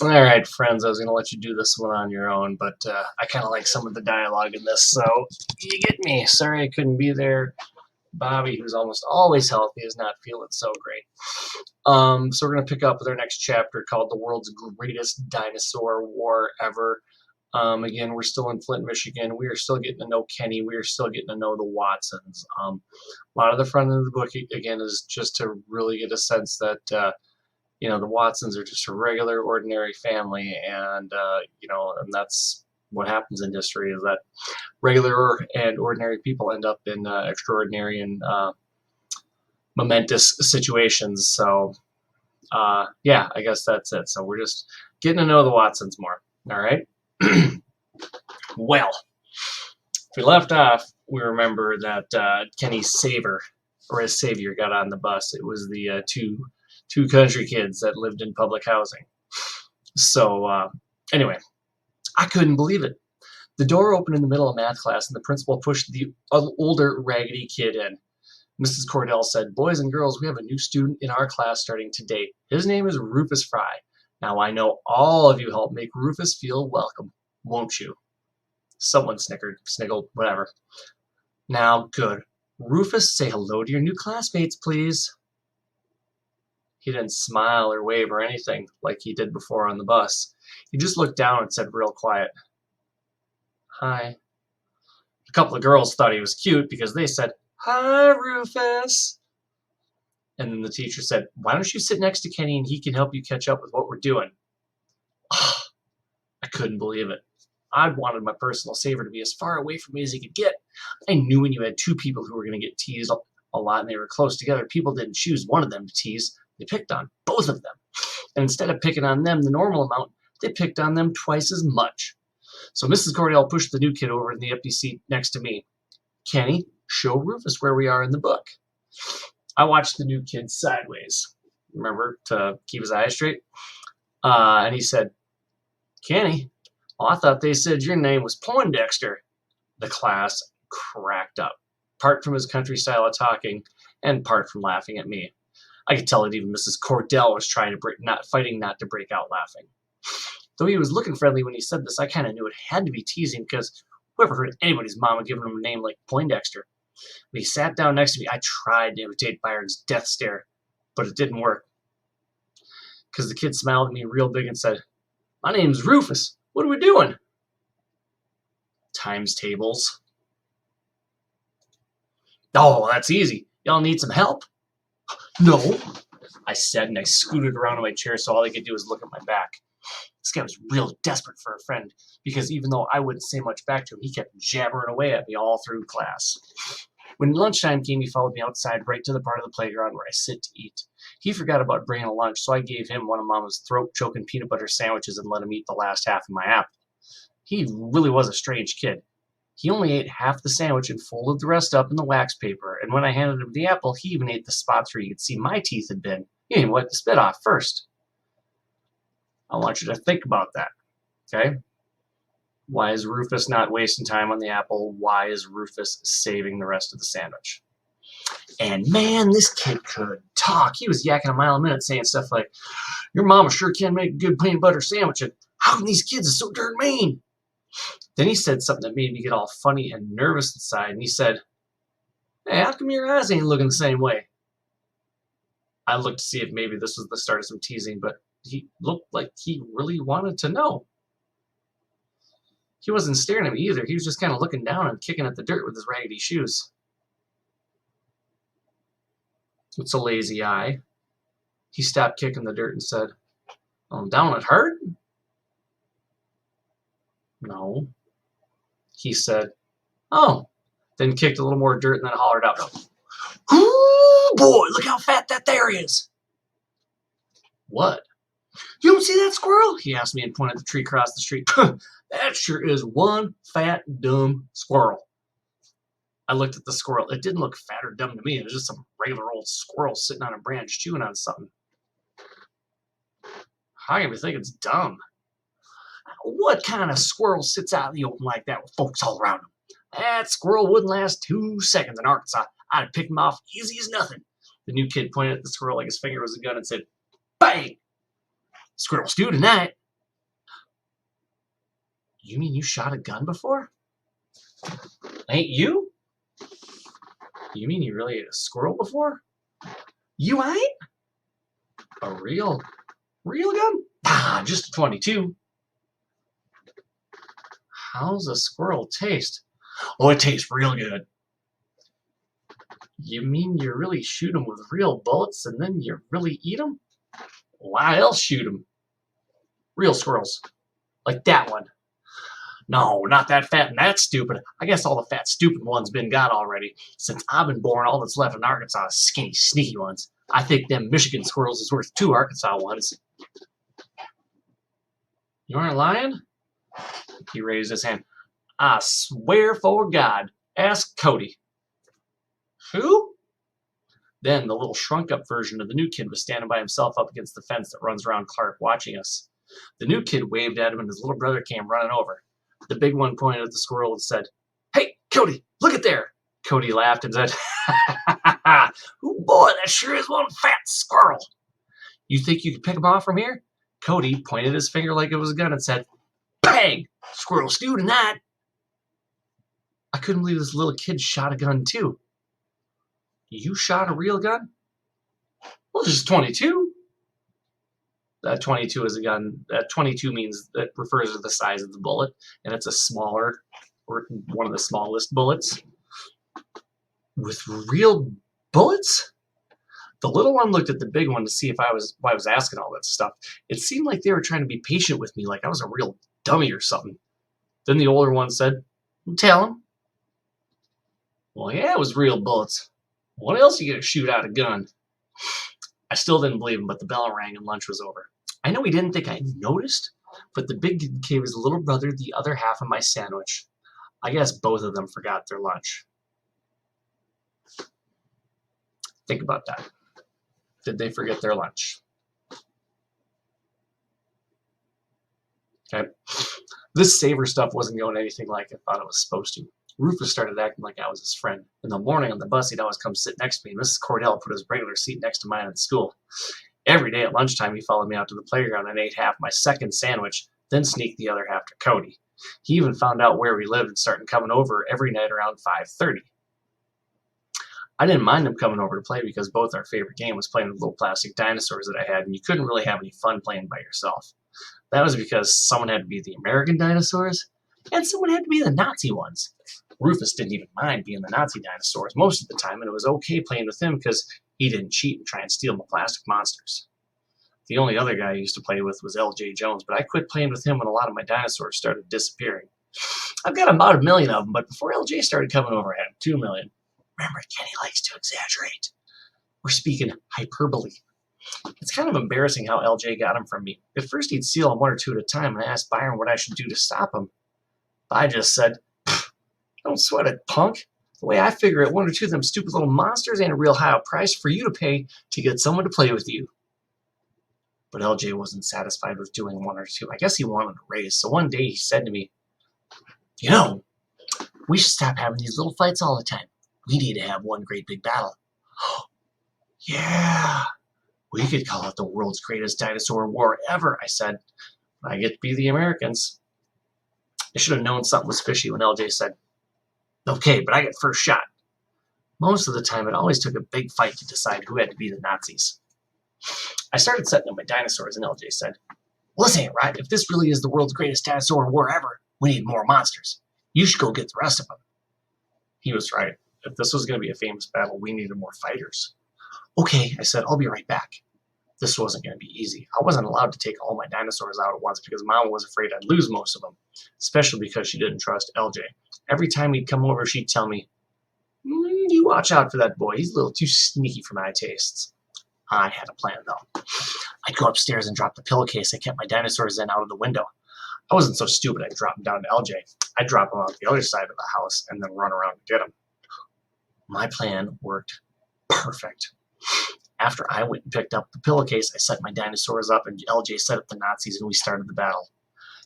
All right, friends, I was going to let you do this one on your own, but I kind of like some of the dialogue in this, so you get me. Sorry I couldn't be there. Bobby, who's almost always healthy, is not feeling so great. So we're going to pick up with our next chapter called The World's Greatest Dinosaur War Ever. Again, we're still in Flint, Michigan. We are still getting to know Kenny. We are still getting to know the Watsons. A lot of the front of the book, again, is just to really get a sense that the Watsons are just a regular, ordinary family, and and that's what happens in history is that regular and ordinary people end up in extraordinary and momentous situations. So, yeah, I guess that's it. So we're just getting to know the Watsons more. All right. Well, if we left off, we remember that Kenny's savior got on the bus. It was the two country kids that lived in public housing. So anyway, I couldn't believe it. The door opened in the middle of math class, and the principal pushed the older, raggedy kid in. Mrs. Cordell said, "Boys and girls, we have a new student in our class starting today. His name is Rufus Fry. Now, I know all of you help make Rufus feel welcome, won't you?" Someone sniggled, whatever. "Now, good. Rufus, say hello to your new classmates, please." He didn't smile or wave or anything like he did before on the bus. He just looked down and said real quiet, "Hi." A couple of girls thought he was cute because they said, "Hi, Rufus." And then the teacher said, "Why don't you sit next to Kenny and he can help you catch up with what we're doing?" I couldn't believe it. I wanted my personal savior to be as far away from me as he could get. I knew when you had two people who were going to get teased a lot and they were close together, people didn't choose one of them to tease. They picked on both of them. And instead of picking on them the normal amount, they picked on them twice as much. So Mrs. Cordell pushed the new kid over in the empty seat next to me. "Kenny, show Rufus where we are in the book." I watched the new kid sideways, remember, to keep his eyes straight. And he said, "Kenny, well, I thought they said your name was Poindexter." The class cracked up, part from his country style of talking and part from laughing at me. I could tell that even Mrs. Cordell was fighting not to break out laughing. Though he was looking friendly when he said this, I kind of knew it had to be teasing because whoever heard anybody's mama giving him a name like Poindexter? When he sat down next to me, I tried to imitate Byron's death stare, but it didn't work. Because the kid smiled at me real big and said, "My name's Rufus. What are we doing?" "Times tables." "Oh, that's easy. Y'all need some help?" "No," I said, and I scooted around in my chair so all I could do was look at my back. This guy was real desperate for a friend because even though I wouldn't say much back to him, he kept jabbering away at me all through class. When lunchtime came, he followed me outside right to the part of the playground where I sit to eat. He forgot about bringing a lunch, so I gave him one of Mama's throat-choking peanut butter sandwiches and let him eat the last half of my apple. He really was a strange kid. He only ate half the sandwich and folded the rest up in the wax paper, and when I handed him the apple, he even ate the spots where you could see my teeth had been. He even wiped the spit off first. I want you to think about that, okay? Why is Rufus not wasting time on the apple? Why is Rufus saving the rest of the sandwich? And man, this kid could talk. He was yakking a mile a minute saying stuff like, "Your mama sure can make a good peanut butter sandwich, and how come these kids are so darn mean?" Then he said something that made me get all funny and nervous inside, and he said, "Hey, how come your eyes ain't looking the same way?" I looked to see if maybe this was the start of some teasing, but he looked like he really wanted to know. He wasn't staring at me either. He was just kind of looking down and kicking at the dirt with his raggedy shoes. "It's a lazy eye." He stopped kicking the dirt and said, "Oh, down it hurt?" "No." He said, "Oh," then kicked a little more dirt and then hollered out, "Ooh, boy, look how fat that there is." "What?" "You don't see that squirrel?" he asked me and pointed at the tree across the street. "That sure is one fat, dumb squirrel." I looked at the squirrel. It didn't look fat or dumb to me. It was just some regular old squirrel sitting on a branch chewing on something. How can you think it's dumb? What kind of squirrel sits out in the open like that with folks all around him? That squirrel wouldn't last 2 seconds in Arkansas. I'd have picked him off easy as nothing. The new kid pointed at the squirrel like his finger was a gun and said, "Bang! Squirrel stew tonight." You mean you shot a gun before? Ain't you? You mean you really ate a squirrel before? You ain't? A real gun? Ah, just a 22. How's a squirrel taste? Oh, it tastes real good. You mean you really shoot them with real bullets and then you really eat them? Why else shoot them? Real squirrels. Like that one. No, not that fat and that stupid. I guess all the fat, stupid ones been got already. Since I've been born, all that's left in Arkansas is skinny, sneaky ones. I think them Michigan squirrels is worth 2 Arkansas ones. You aren't lying? He raised his hand. I swear for God. Ask Cody. Who? Then the little shrunk-up version of the new kid was standing by himself up against the fence that runs around Clark, watching us. The new kid waved at him, and his little brother came running over. The big one pointed at the squirrel and said, "Hey, Cody, look at there!" Cody laughed and said, "Oh boy, that sure is one fat squirrel. You think you could pick him off from here?" Cody pointed his finger like it was a gun and said, "Bang! Squirrel stew tonight." I couldn't believe this little kid shot a gun too. You shot a real gun? Well, just 22. That 22 is a gun. That 22 means that refers to the size of the bullet, and it's a smaller, or one of the smallest bullets. With real bullets? The little one looked at the big one to see if I was asking all that stuff. It seemed like they were trying to be patient with me, like I was a real dummy or something. Then the older one said, "Tell him." Well, yeah, it was real bullets. What else are you gonna shoot out a gun? I still didn't believe him, but the bell rang and lunch was over. I know he didn't think I noticed, but the big kid gave his little brother the other half of my sandwich. I guess both of them forgot their lunch. Think about that. Did they forget their lunch? Okay. This savor stuff wasn't going anything like I thought it was supposed to. Rufus started acting like I was his friend. In the morning on the bus, he'd always come sit next to me, and Mrs. Cordell put his regular seat next to mine at school. Every day at lunchtime, he followed me out to the playground and ate half my second sandwich, then sneaked the other half to Cody. He even found out where we lived and started coming over every night around 5:30. I didn't mind him coming over to play because both our favorite game was playing with little plastic dinosaurs that I had, and you couldn't really have any fun playing by yourself. That was because someone had to be the American dinosaurs, and someone had to be the Nazi ones. Rufus didn't even mind being the Nazi dinosaurs most of the time, and it was okay playing with him because he didn't cheat and try and steal my plastic monsters. The only other guy I used to play with was L.J. Jones, but I quit playing with him when a lot of my dinosaurs started disappearing. I've got about 1 million of them, but before L.J. started coming over, I had 2 million. Remember, Kenny likes to exaggerate. We're speaking hyperbole. It's kind of embarrassing how L.J. got them from me. At first, he'd steal them 1 or 2 at a time, and I asked Byron what I should do to stop him. I just said, "Don't sweat it, punk. The way I figure it, 1 or 2 of them stupid little monsters ain't a real high price for you to pay to get someone to play with you." But LJ wasn't satisfied with doing 1 or 2. I guess he wanted a raise. So one day he said to me, "You know, we should stop having these little fights all the time. We need to have one great big battle." "Yeah, we could call it the world's greatest dinosaur war ever," I said. "I get to be the Americans." I should have known something was fishy when LJ said, "Okay, but I get first shot." Most of the time, it always took a big fight to decide who had to be the Nazis. I started setting up my dinosaurs, and LJ said, "Well, this ain't right. If this really is the world's greatest dinosaur war ever, we need more monsters. You should go get the rest of them." He was right. If this was going to be a famous battle, we needed more fighters. "Okay," I said, "I'll be right back." This wasn't going to be easy. I wasn't allowed to take all my dinosaurs out at once because Mom was afraid I'd lose most of them, especially because she didn't trust LJ. Every time he'd come over, she'd tell me, "You watch out for that boy. He's a little too sneaky for my tastes." I had a plan, though. I'd go upstairs and drop the pillowcase I kept my dinosaurs in out of the window. I wasn't so stupid I'd drop them down to LJ. I'd drop them out the other side of the house and then run around and get them. My plan worked perfect. After I went and picked up the pillowcase, I set my dinosaurs up, and LJ set up the Nazis, and we started the battle.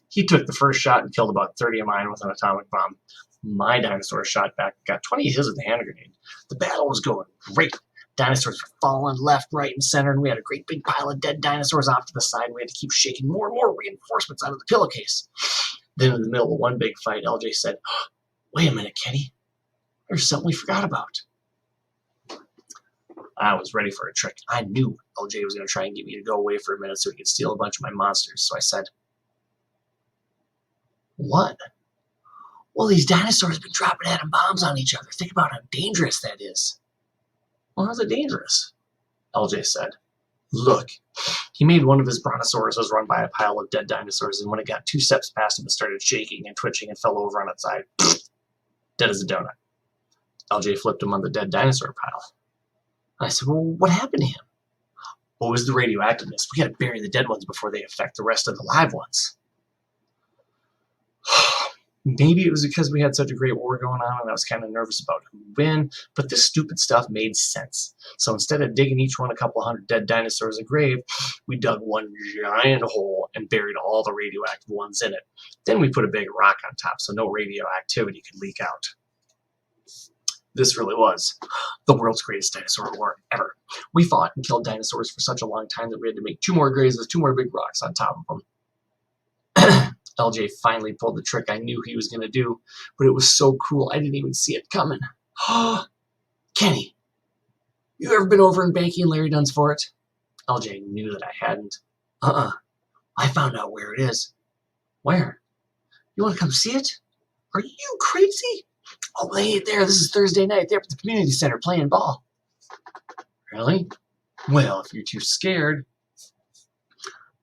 He took the first shot and killed about 30 of mine with an atomic bomb. My dinosaur shot back, got 20 of his with a hand grenade. The battle was going great. Dinosaurs were falling left, right, and center, and we had a great big pile of dead dinosaurs off to the side, and we had to keep shaking more and more reinforcements out of the pillowcase. Then in the middle of one big fight, LJ said, "Wait a minute, Kenny. There's something we forgot about." I was ready for a trick. I knew LJ was going to try and get me to go away for a minute so he could steal a bunch of my monsters. So I said, "What?" "Well, these dinosaurs have been dropping atom bombs on each other. Think about how dangerous that is." "Well, how's it dangerous?" LJ said. "Look." He made one of his brontosauruses run by a pile of dead dinosaurs, and when it got 2 steps past him, it started shaking and twitching and fell over on its side. Dead as a donut. LJ flipped him on the dead dinosaur pile. I said, "Well, what happened to him?" "What was the radioactiveness? We gotta bury the dead ones before they affect the rest of the live ones." Maybe it was because we had such a great war going on and I was kind of nervous about who would win, but this stupid stuff made sense. So instead of digging each one a couple hundred dead dinosaurs a grave, we dug one giant hole and buried all the radioactive ones in it. Then we put a big rock on top so no radioactivity could leak out. This really was the world's greatest dinosaur war ever. We fought and killed dinosaurs for such a long time that we had to make 2 more graves with 2 more big rocks on top of them. LJ finally pulled the trick I knew he was going to do, but it was so cool I didn't even see it coming. "Kenny, you ever been over in Banky and Larry Dunn's fort?" LJ knew that I hadn't. I found out where it is." "Where?" "You want to come see it?" "Are you crazy?" "Oh, they ain't there. This is Thursday night. They're up at the community center playing ball." "Really? Well, if you're too scared."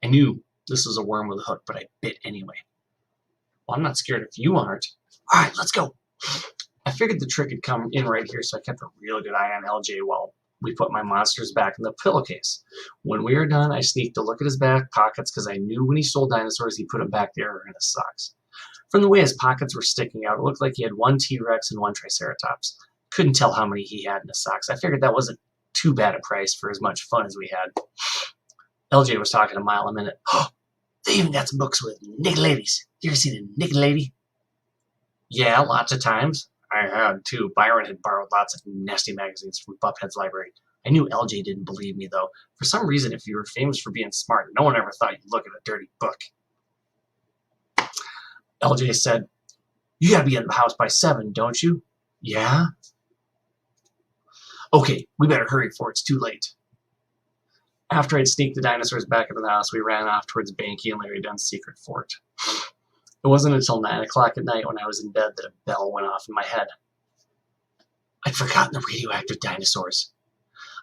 I knew this was a worm with a hook, but I bit anyway. "Well, I'm not scared if you aren't." "All right, let's go." I figured the trick had come in right here, so I kept a real good eye on LJ while we put my monsters back in the pillowcase. When we were done, I sneaked a look at his back pockets because I knew when he stole dinosaurs, he put them back there in his socks. From the way his pockets were sticking out, it looked like he had 1 T-Rex and 1 Triceratops. Couldn't tell how many he had in his socks. I figured that wasn't too bad a price for as much fun as we had. LJ was talking a mile a minute. They even got some books with naked ladies. You ever seen a naked lady?" "Yeah, lots of times." I had too. Byron had borrowed lots of nasty magazines from Buphead's library. I knew LJ didn't believe me, though. For some reason, if you were famous for being smart, no one ever thought you'd look at a dirty book. LJ said, "You gotta be at the house by 7, don't you?" "Yeah." "Okay, we better hurry before it's too late." After I'd sneaked the dinosaurs back into the house, we ran off towards Banky and Larry Dunn's secret fort. It wasn't until 9 o'clock at night when I was in bed that a bell went off in my head. I'd forgotten the radioactive dinosaurs.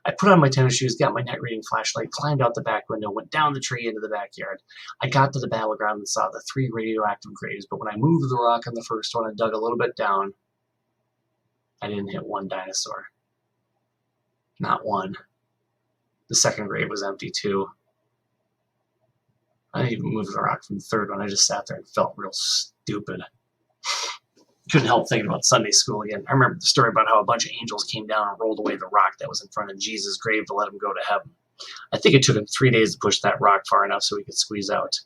I put on my tennis shoes, got my night reading flashlight, climbed out the back window, went down the tree into the backyard. I got to the battleground and saw the 3 radioactive graves, but when I moved the rock on the first one and dug a little bit down, I didn't hit 1 dinosaur. Not 1. The second grave was empty too. I didn't even move the rock from the third one. I just sat there and felt real stupid. Couldn't help thinking about Sunday school again. I remember the story about how a bunch of angels came down and rolled away the rock that was in front of Jesus' grave to let him go to heaven. I think it took him 3 days to push that rock far enough so he could squeeze out.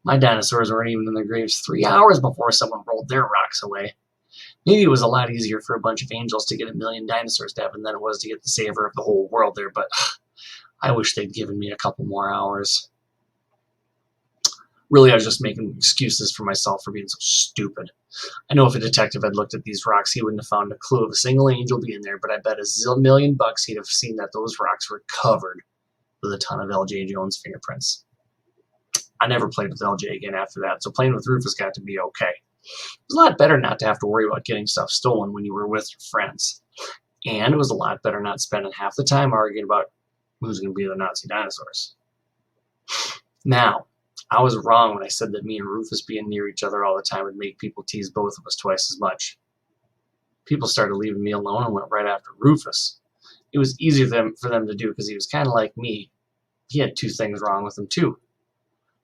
My dinosaurs weren't even in their graves 3 hours before someone rolled their rocks away. Maybe it was a lot easier for a bunch of angels to get 1,000,000 dinosaurs to heaven than it was to get the savior of the whole world there, but I wish they'd given me a couple more hours. Really, I was just making excuses for myself for being so stupid. I know if a detective had looked at these rocks, he wouldn't have found a clue of a single angel being there, but I bet $1,000,000 he'd have seen that those rocks were covered with a ton of LJ Jones fingerprints. I never played with LJ again after that, so playing with Rufus got to be okay. It was a lot better not to have to worry about getting stuff stolen when you were with your friends. And it was a lot better not spending half the time arguing about who's going to be the Nazi dinosaurs. Now, I was wrong when I said that me and Rufus being near each other all the time would make people tease both of us twice as much. People started leaving me alone and went right after Rufus. It was easier for them to do because he was kind of like me. He had 2 things wrong with him too.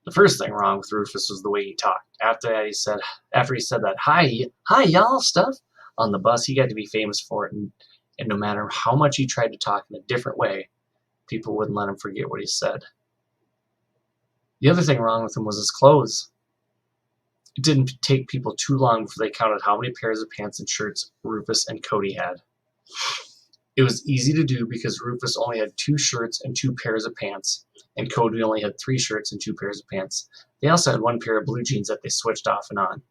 The first thing wrong with Rufus was the way he talked. After he said that hi y'all stuff on the bus, he got to be famous for it, and no matter how much he tried to talk in a different way, people wouldn't let him forget what he said. The other thing wrong with him was his clothes. It didn't take people too long before they counted how many pairs of pants and shirts Rufus and Cody had. It was easy to do because Rufus only had 2 shirts and 2 pairs of pants, and Cody only had 3 shirts and 2 pairs of pants. They also had 1 pair of blue jeans that they switched off and on.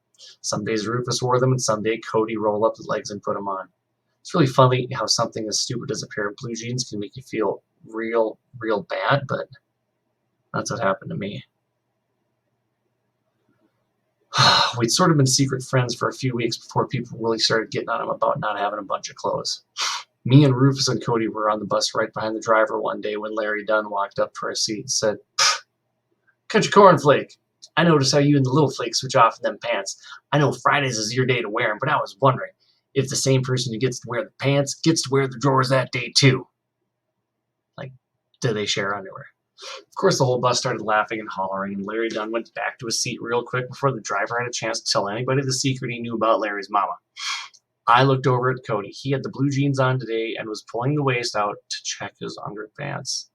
Some days Rufus wore them, and some day Cody rolled up his legs and put them on. It's really funny how something as stupid as a pair of blue jeans can make you feel real bad, but that's what happened to me. We'd sort of been secret friends for a few weeks before people really started getting on him about not having a bunch of clothes. Me and Rufus and Cody were on the bus right behind the driver one day when Larry Dunn walked up to our seat and said, "Country cornflake, I noticed how you and the little flake switch off in them pants. I know Fridays is your day to wear them, but I was wondering if the same person who gets to wear the pants gets to wear the drawers that day too. Like, do they share underwear?" Of course, the whole bus started laughing and hollering, and Larry Dunn went back to his seat real quick before the driver had a chance to tell anybody the secret he knew about Larry's mama. I looked over at Cody. He had the blue jeans on today and was pulling the waist out to check his underpants.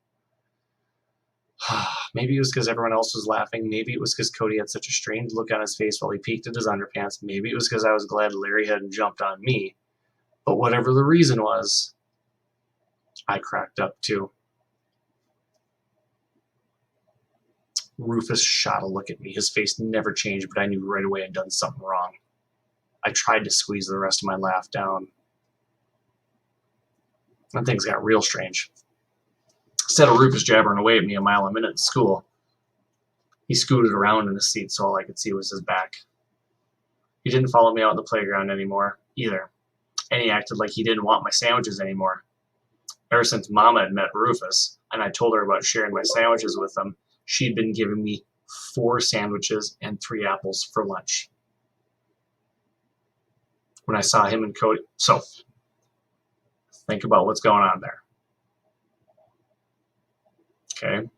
Maybe it was because everyone else was laughing. Maybe it was because Cody had such a strange look on his face while he peeked at his underpants. Maybe it was because I was glad Larry hadn't jumped on me. But whatever the reason was, I cracked up too. Rufus shot a look at me. His face never changed, but I knew right away I'd done something wrong. I tried to squeeze the rest of my laugh down. And things got real strange. Instead of Rufus jabbering away at me a mile a minute in school, he scooted around in his seat so all I could see was his back. He didn't follow me out on the playground anymore, either. And he acted like he didn't want my sandwiches anymore. Ever since Mama had met Rufus, and I told her about sharing my sandwiches with him, she'd been giving me 4 sandwiches and 3 apples for lunch. When I saw him and Cody. So, think about what's going on there. Okay.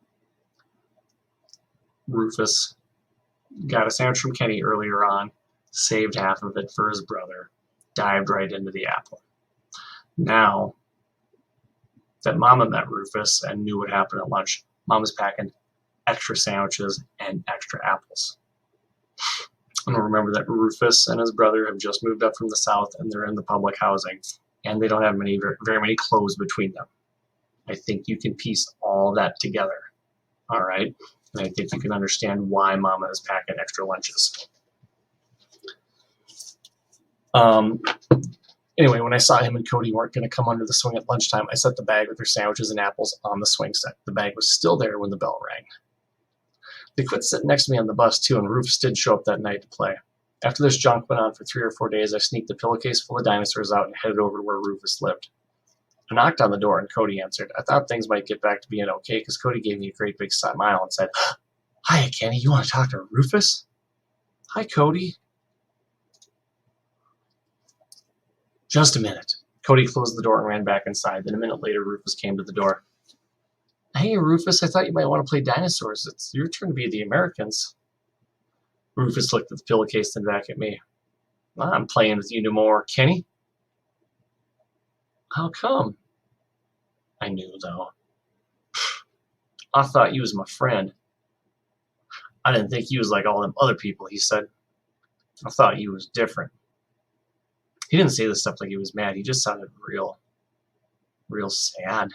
Rufus got a sandwich from Kenny earlier on, saved half of it for his brother, dived right into the apple. Now that Mama met Rufus and knew what happened at lunch, Mama's packing extra sandwiches and extra apples. And remember that Rufus and his brother have just moved up from the south and they're in the public housing, and they don't have very many clothes between them. I think you can piece all that together. All right? And I think you can understand why Mama is packing extra lunches. Anyway, when I saw him and Cody weren't going to come under the swing at lunchtime, I set the bag with their sandwiches and apples on the swing set. The bag was still there when the bell rang. They quit sitting next to me on the bus, too, and Rufus did show up that night to play. After this junk went on for 3 or 4 days, I sneaked the pillowcase full of dinosaurs out and headed over to where Rufus lived. I knocked on the door, and Cody answered. I thought things might get back to being okay, because Cody gave me a great big smile and said, "Hi, Kenny, you want to talk to Rufus?" "Hi, Cody." "Just a minute." Cody closed the door and ran back inside. Then a minute later, Rufus came to the door. "Hey, Rufus, I thought you might want to play dinosaurs. It's your turn to be the Americans." Rufus looked at the pillowcase and back at me. "I'm playing with you no more, Kenny." "How come?" I knew, though. "I thought you was my friend." "I didn't think you was like all them other people," he said. "I thought you was different." He didn't say this stuff like he was mad. He just sounded real sad.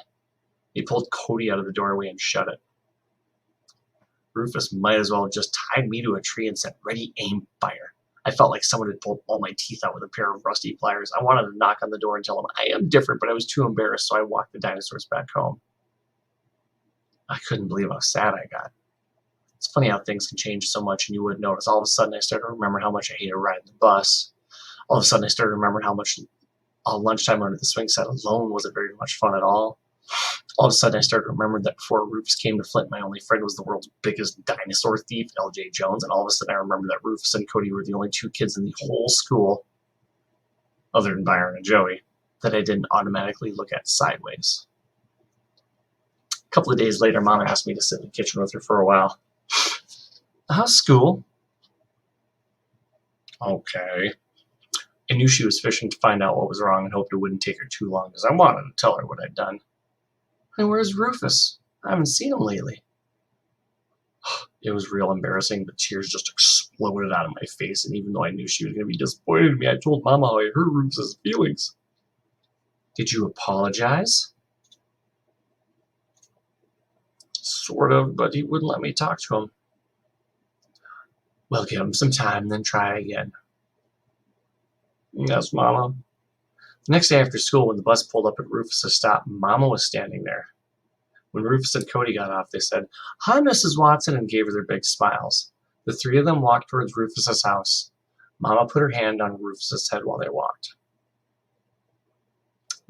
He pulled Cody out of the doorway and shut it. Rufus might as well have just tied me to a tree and said, "Ready, aim, fire." I felt like someone had pulled all my teeth out with a pair of rusty pliers. I wanted to knock on the door and tell him I am different, but I was too embarrassed, so I walked the dinosaurs back home. I couldn't believe how sad I got. It's funny how things can change so much and you wouldn't notice. All of a sudden, I started to remember how much I hated riding the bus. All of a sudden, I started remembering how much lunchtime under the swing set alone wasn't very much fun at all. All of a sudden, I started to remember that before Rufus came to Flint, my only friend was the world's biggest dinosaur thief, L.J. Jones. And all of a sudden, I remembered that Rufus and Cody were the only 2 kids in the whole school, other than Byron and Joey, that I didn't automatically look at sideways. A couple of days later, Mom asked me to sit in the kitchen with her for a while. "How's school?" "Okay." I knew she was fishing to find out what was wrong and hoped it wouldn't take her too long, because I wanted to tell her what I'd done. "And where's Rufus? I haven't seen him lately." It was real embarrassing. The tears just exploded out of my face, and even though I knew she was going to be disappointed in me, I told Mama how I hurt Rufus's feelings. "Did you apologize?" Sort of, but he wouldn't let me talk to him. We'll give him some time, then try again. Yes, Mama. The next day after school, when the bus pulled up at Rufus's stop, Mama was standing there. When Rufus and Cody got off, they said, "Hi, Mrs. Watson," and gave her their big smiles. The three of them walked towards Rufus's house. Mama put her hand on Rufus's head while they walked.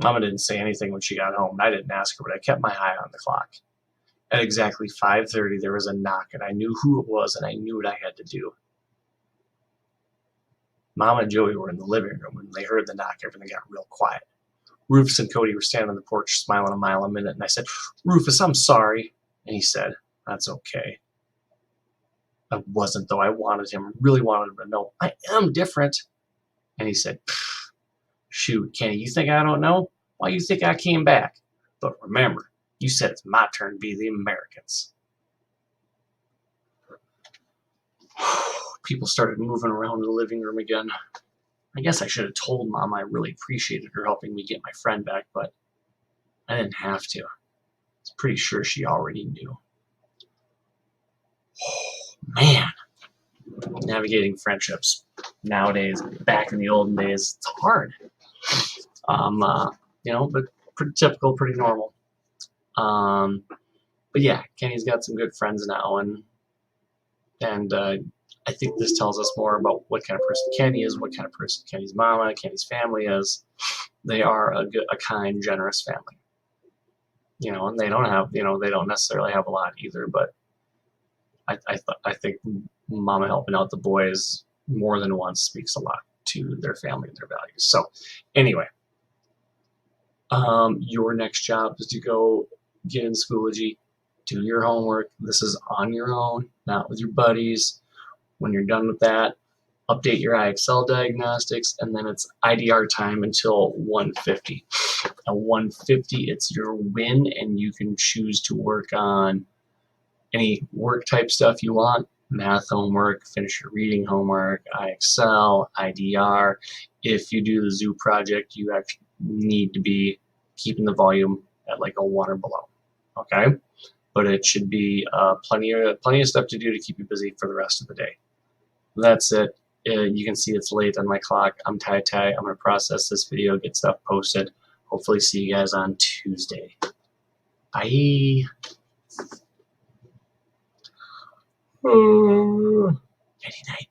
Mama didn't say anything when she got home, and I didn't ask her, but I kept my eye on the clock. At exactly 5:30, there was a knock, and I knew who it was, and I knew what I had to do. Mama and Joey were in the living room. When they heard the knock, everything got real quiet. Rufus and Cody were standing on the porch smiling a mile a minute, and I said, "Rufus, I'm sorry." And he said, "That's okay." I wasn't, though. I wanted him, really wanted him to know, I am different. And he said, "Shoot, Kenny, you think I don't know? Why you think I came back? But remember, you said it's my turn to be the Americans." People started moving around the living room again. I guess I should have told Mom I really appreciated her helping me get my friend back, but I didn't have to. I was pretty sure she already knew. Man, navigating friendships nowadays, back in the olden days, it's hard. But pretty typical, pretty normal. But yeah, Kenny's got some good friends now, and I think this tells us more about what kind of person Kenny is, what kind of person Kenny's mama, Kenny's family is. They are a kind, generous family. And they don't necessarily have a lot either, but I think Mama helping out the boys more than once speaks a lot to their family and their values. So, anyway, your next job is to go get in Schoology, do your homework. This is on your own, not with your buddies. When you're done with that, update your IXL diagnostics, and then it's IDR time until 1:50. At 1:50, it's your win, and you can choose to work on any work type stuff you want, math homework, finish your reading homework, IXL, IDR. If you do the zoo project, you actually need to be keeping the volume at like a 1 or below, okay? But it should be plenty of stuff to do to keep you busy for the rest of the day. That's it. You can see it's late on my clock. I'm Ty. I'm going to process this video, get stuff posted. Hopefully see you guys on Tuesday. Bye. Nighty night.